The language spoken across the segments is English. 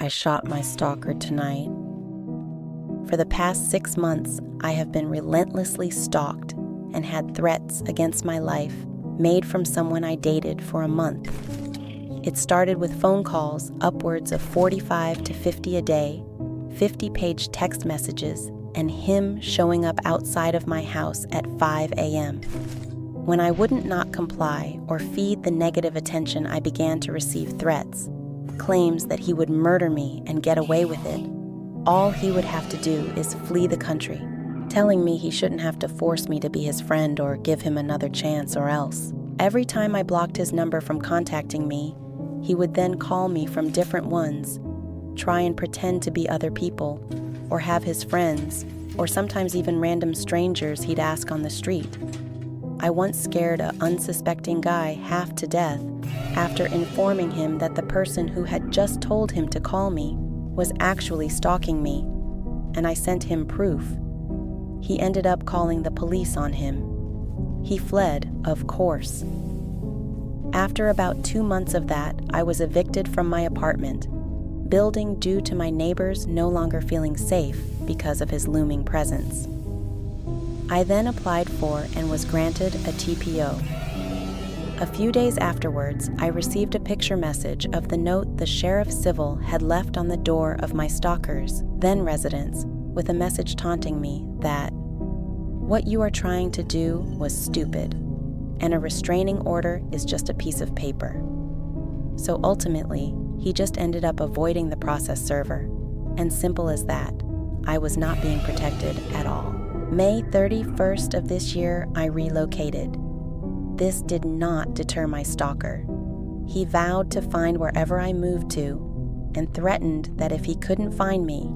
I shot my stalker tonight. For the past 6 months, I have been relentlessly stalked and had threats against my life made from someone I dated for a month. It started with phone calls upwards of 45 to 50 a day, 50-page text messages, and him showing up outside of my house at 5 a.m. When I wouldn't not comply or feed the negative attention, I began to receive threats, claims that he would murder me and get away with it. All he would have to do is flee the country, telling me he shouldn't have to force me to be his friend or give him another chance or else. Every time I blocked his number from contacting me, he would then call me from different ones, try and pretend to be other people, or have his friends, or sometimes even random strangers he'd ask on the street. I once scared an unsuspecting guy half to death after informing him that the person who had just told him to call me was actually stalking me, and I sent him proof. He ended up calling the police on him. He fled, of course. After about 2 months of that, I was evicted from my apartment building due to my neighbors no longer feeling safe because of his looming presence. I then applied for and was granted a TPO. A few days afterwards, I received a picture message of the note the sheriff civil had left on the door of my stalker's then residence with a message taunting me that what you are trying to do was stupid, and a restraining order is just a piece of paper. So ultimately, he just ended up avoiding the process server, and simple as that, I was not being protected at all. May 31st of this year, I relocated. This did not deter my stalker. He vowed to find wherever I moved to and threatened that if he couldn't find me,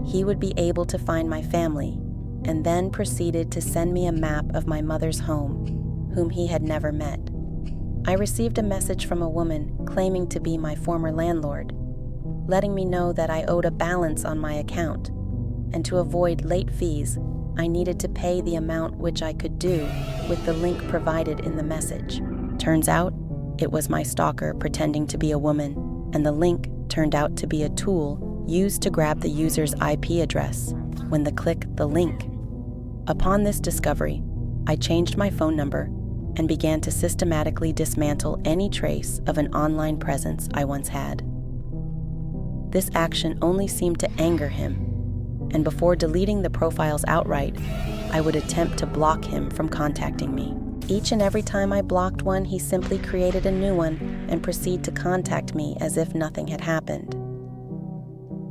he would be able to find my family, and then proceeded to send me a map of my mother's home, whom he had never met. I received a message from a woman claiming to be my former landlord, letting me know that I owed a balance on my account, and to avoid late fees, I needed to pay the amount, which I could do with the link provided in the message. Turns out, it was my stalker pretending to be a woman, and the link turned out to be a tool used to grab the user's IP address when they click the link. Upon this discovery, I changed my phone number and began to systematically dismantle any trace of an online presence I once had. This action only seemed to anger him, and before deleting the profiles outright, I would attempt to block him from contacting me. Each and every time I blocked one, he simply created a new one and proceeded to contact me as if nothing had happened.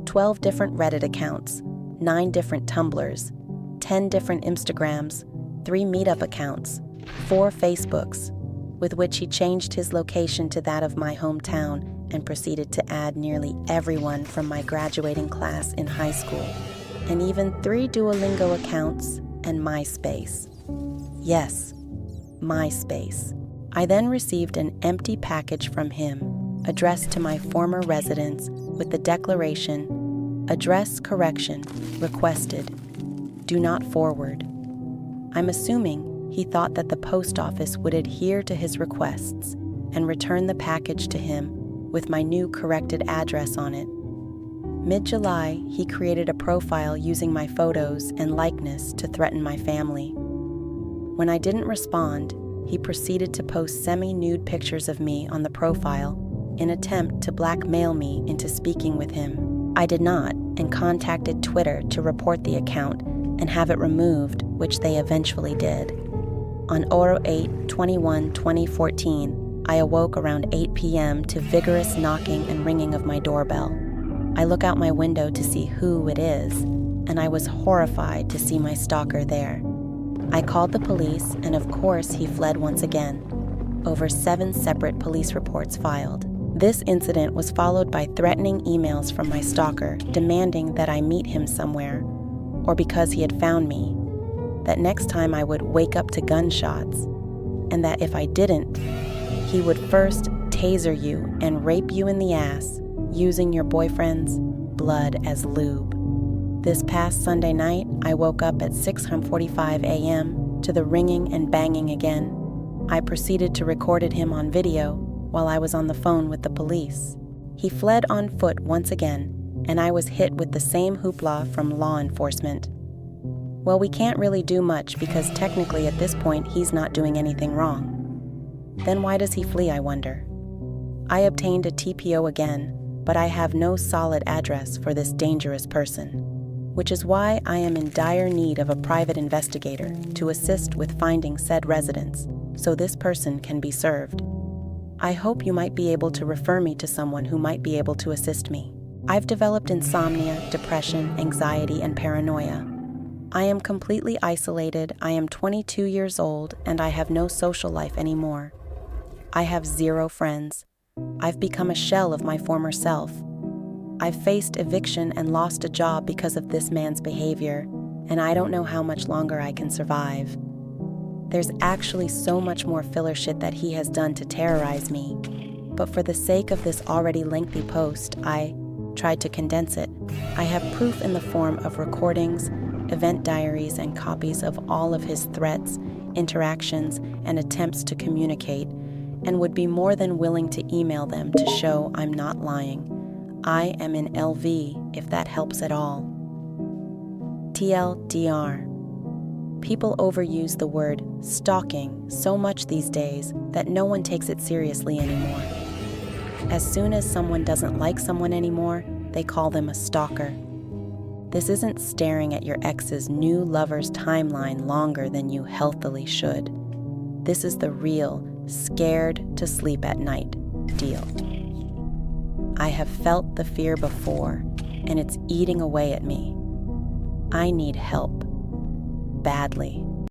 12 different Reddit accounts, 9 different Tumblrs, 10 different Instagrams, 3 Meetup accounts, 4 Facebooks, with which he changed his location to that of my hometown and proceeded to add nearly everyone from my graduating class in high school, and even 3 Duolingo accounts and MySpace. Yes, MySpace. I then received an empty package from him addressed to my former residence with the declaration, "Address correction requested. Do not forward." I'm assuming he thought that the post office would adhere to his requests and return the package to him with my new corrected address on it. Mid-July, he created a profile using my photos and likeness to threaten my family. When I didn't respond, he proceeded to post semi-nude pictures of me on the profile in an attempt to blackmail me into speaking with him. I did not, and contacted Twitter to report the account and have it removed, which they eventually did. On Oro 8/21/2014, I awoke around 8 p.m. to vigorous knocking and ringing of my doorbell. I look out my window to see who it is, and I was horrified to see my stalker there. I called the police, and of course he fled once again. Over 7 separate police reports filed. This incident was followed by threatening emails from my stalker demanding that I meet him somewhere, or because he had found me, that next time I would wake up to gunshots, and that if I didn't, he would first taser you and rape you in the ass using your boyfriend's blood as lube. This past Sunday night, I woke up at 6:45 a.m. to the ringing and banging again. I proceeded to record him on video while I was on the phone with the police. He fled on foot once again, and I was hit with the same hoopla from law enforcement. Well, we can't really do much because technically at this point he's not doing anything wrong. Then why does he flee, I wonder? I obtained a TPO again, but I have no solid address for this dangerous person, which is why I am in dire need of a private investigator to assist with finding said residence so this person can be served. I hope you might be able to refer me to someone who might be able to assist me. I've developed insomnia, depression, anxiety, and paranoia. I am completely isolated, I am 22 years old, and I have no social life anymore. I have 0 friends. I've become a shell of my former self. I've faced eviction and lost a job because of this man's behavior, and I don't know how much longer I can survive. There's actually so much more filler shit that he has done to terrorize me, but for the sake of this already lengthy post, I tried to condense it. I have proof in the form of recordings, event diaries, and copies of all of his threats, interactions, and attempts to communicate, and would be more than willing to email them to show I'm not lying. I am in LV, if that helps at all. TLDR. People overuse the word stalking so much these days that no one takes it seriously anymore. As soon as someone doesn't like someone anymore, they call them a stalker. This isn't staring at your ex's new lover's timeline longer than you healthily should. This is the real, scared to sleep at night deal. I have felt the fear before, and it's eating away at me. I need help. Badly.